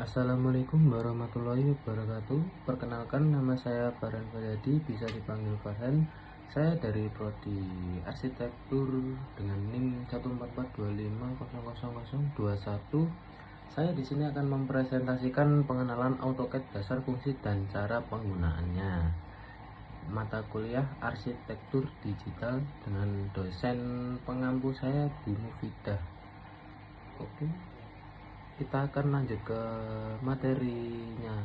Assalamualaikum warahmatullahi wabarakatuh. Perkenalkan, nama saya Farhan Faryadi, bisa dipanggil Farhan. Saya dari Prodi Arsitektur dengan NIM 14425000021. Saya di sini akan mempresentasikan pengenalan AutoCAD, dasar fungsi dan cara penggunaannya. Mata kuliah Arsitektur Digital dengan dosen pengampu saya, Bu Mufidah. Oke, kita akan lanjut ke materinya.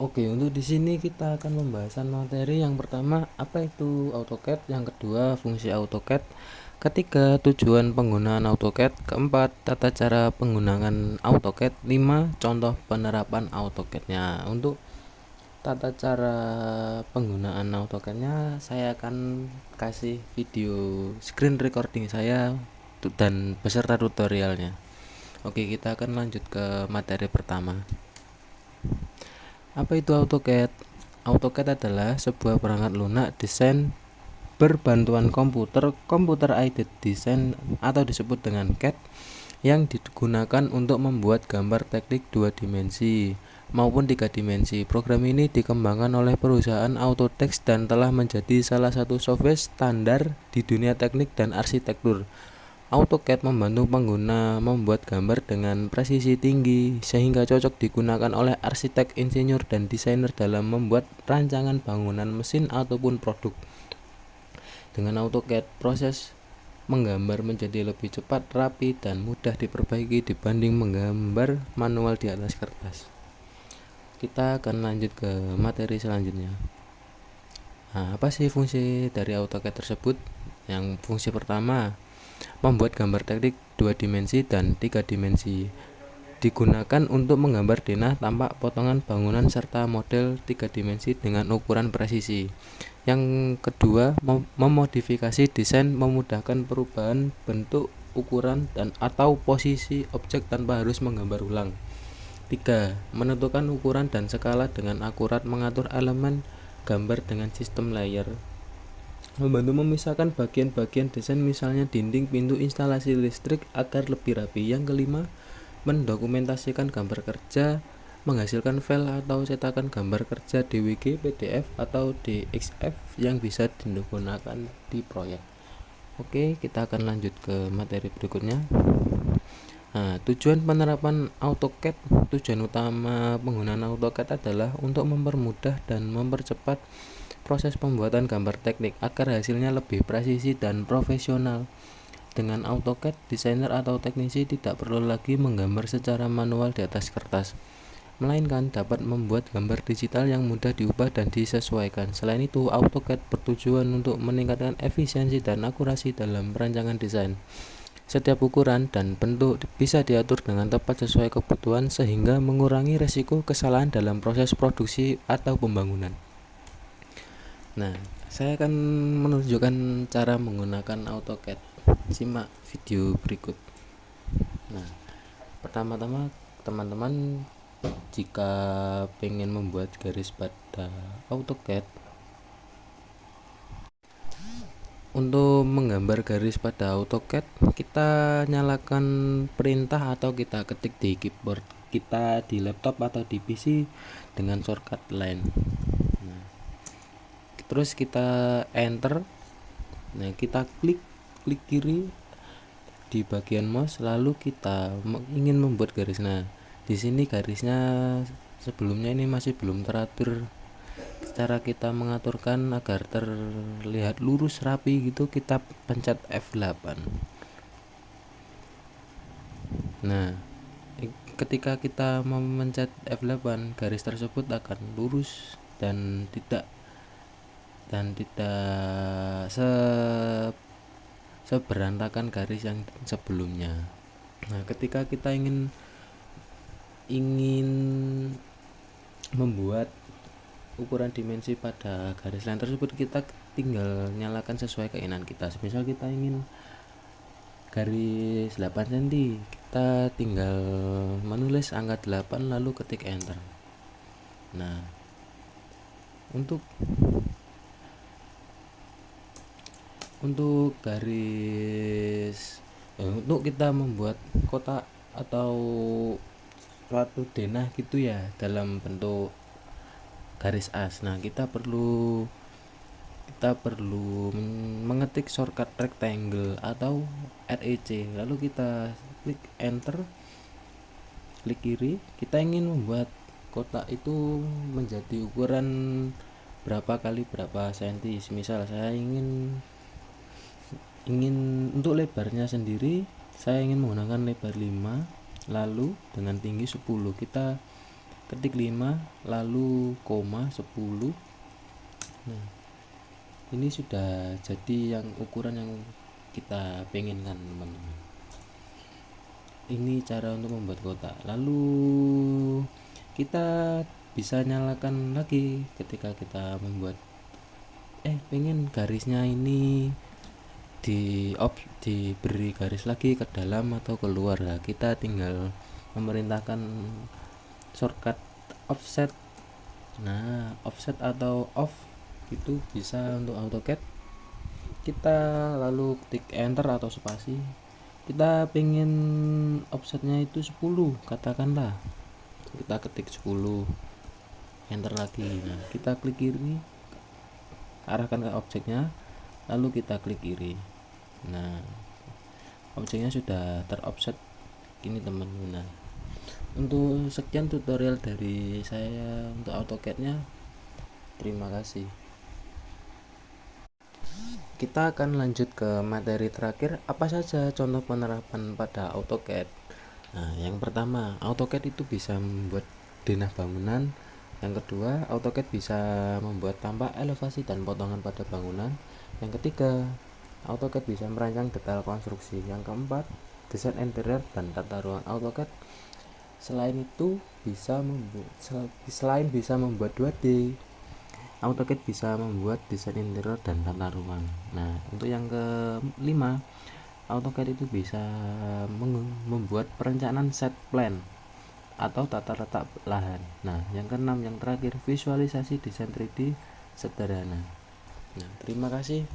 Oke, untuk di sini kita akan pembahasan materi yang pertama, apa itu AutoCAD, yang kedua, fungsi AutoCAD, ketiga, tujuan penggunaan AutoCAD, keempat, tata cara penggunaan AutoCAD, lima, contoh penerapan AutoCAD-nya. Untuk tata cara penggunaan AutoCAD-nya, saya akan kasih video screen recording saya dan beserta tutorialnya. Oke, kita akan lanjut ke materi pertama. Apa itu AutoCAD? AutoCAD adalah sebuah perangkat lunak desain berbantuan computer aided design atau disebut dengan CAD, yang digunakan untuk membuat gambar teknik 2 dimensi maupun 3 dimensi. Program ini dikembangkan oleh perusahaan Autodesk dan telah menjadi salah satu software standar di dunia teknik dan arsitektur. AutoCAD membantu pengguna membuat gambar dengan presisi tinggi sehingga cocok digunakan oleh arsitek, insinyur, dan desainer dalam membuat rancangan bangunan, mesin, ataupun produk. Dengan AutoCAD, proses menggambar menjadi lebih cepat, rapi, dan mudah diperbaiki dibanding menggambar manual di atas kertas. Kita akan lanjut ke materi selanjutnya. Nah, apa sih fungsi dari AutoCAD tersebut? Yang fungsi pertama, membuat gambar teknik 2 dimensi dan 3 dimensi. Digunakan untuk menggambar denah, tampak, potongan bangunan, serta model 3 dimensi dengan ukuran presisi. Yang kedua, memodifikasi desain, memudahkan perubahan bentuk, ukuran, dan atau posisi objek tanpa harus menggambar ulang. 3. Menentukan ukuran dan skala dengan akurat, mengatur elemen gambar dengan sistem layer. Membantu memisahkan bagian-bagian desain, misalnya dinding, pintu, instalasi listrik, agar lebih rapi. Yang kelima, mendokumentasikan gambar kerja, menghasilkan file atau cetakan gambar kerja DWG, PDF, atau DXF yang bisa digunakan di proyek. Oke, kita akan lanjut ke materi berikutnya. Nah, tujuan penerapan AutoCAD. Tujuan utama penggunaan AutoCAD adalah untuk mempermudah dan mempercepat proses pembuatan gambar teknik agar hasilnya lebih presisi dan profesional. Dengan AutoCAD, desainer atau teknisi tidak perlu lagi menggambar secara manual di atas kertas, melainkan dapat membuat gambar digital yang mudah diubah dan disesuaikan. Selain itu, AutoCAD bertujuan untuk meningkatkan efisiensi dan akurasi dalam perancangan desain. Setiap ukuran dan bentuk bisa diatur dengan tepat sesuai kebutuhan, sehingga mengurangi risiko kesalahan dalam proses produksi atau pembangunan. Nah, saya akan menunjukkan cara menggunakan AutoCAD. Simak video berikut. Nah, pertama-tama teman-teman jika pengen membuat garis pada AutoCAD, untuk menggambar garis pada AutoCAD, kita nyalakan perintah atau kita ketik di keyboard kita di laptop atau di PC dengan shortcut line. Nah, terus kita enter. Nah, kita klik kiri di bagian mouse, lalu kita ingin membuat garis. Nah, di sini garisnya sebelumnya ini masih belum teratur. Cara kita mengaturkan agar terlihat lurus rapi gitu, kita pencet F8. Nah, ketika kita memencet F8, garis tersebut akan lurus dan tidak seberantakan garis yang sebelumnya. Nah, ketika kita ingin membuat ukuran dimensi pada garis lain tersebut, kita tinggal nyalakan sesuai keinginan kita. Misal kita ingin garis 8 cm, kita tinggal menulis angka 8 lalu ketik enter. Nah, untuk garis untuk kita membuat kotak atau suatu denah gitu ya dalam bentuk garis as. Nah, kita perlu mengetik shortcut rectangle atau REC, lalu kita klik enter, klik kiri. Kita ingin membuat kotak itu menjadi ukuran berapa kali berapa senti. Misal saya ingin untuk lebarnya sendiri, saya ingin menggunakan lebar 5, lalu dengan tinggi 10. Kita ketik 5 lalu koma 10. Nah, ini sudah jadi yang ukuran yang kita penginkan, teman-teman. Ini cara untuk membuat kotak. Lalu kita bisa nyalakan lagi ketika kita membuat pengen garisnya ini diberi garis lagi ke dalam atau keluar. Nah, kita tinggal memerintahkan shortcut offset. Nah, offset atau off itu bisa untuk AutoCAD. Kita lalu ketik enter atau spasi. Kita pengen offsetnya itu 10, katakanlah. Kita ketik 10, enter lagi. Nah, kita klik kiri, arahkan ke objeknya, lalu kita klik kiri. Nah, objeknya sudah teroffset ini, teman-teman. Nah, untuk sekian tutorial dari saya untuk AutoCAD-nya. Terima kasih. Kita akan lanjut ke materi terakhir, apa saja contoh penerapan pada AutoCAD. Nah, yang pertama, AutoCAD itu bisa membuat denah bangunan. Yang kedua, AutoCAD bisa membuat tampak elevasi dan potongan pada bangunan. Yang ketiga, AutoCAD bisa merancang detail konstruksi. Yang keempat, desain interior dan tata ruang. AutoCAD selain bisa membuat 2D, AutoCAD bisa membuat desain interior dan tata ruang. Nah, untuk yang kelima, AutoCAD itu bisa membuat perencanaan set plan atau tata letak lahan. Nah, yang keenam, yang terakhir, visualisasi desain 3D sederhana. Nah, terima kasih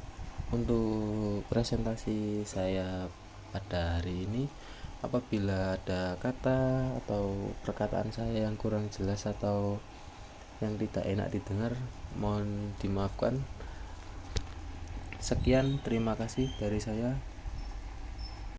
untuk presentasi saya pada hari ini. Apabila ada kata atau perkataan saya yang kurang jelas atau yang tidak enak didengar, mohon dimaafkan. Sekian, terima kasih dari saya.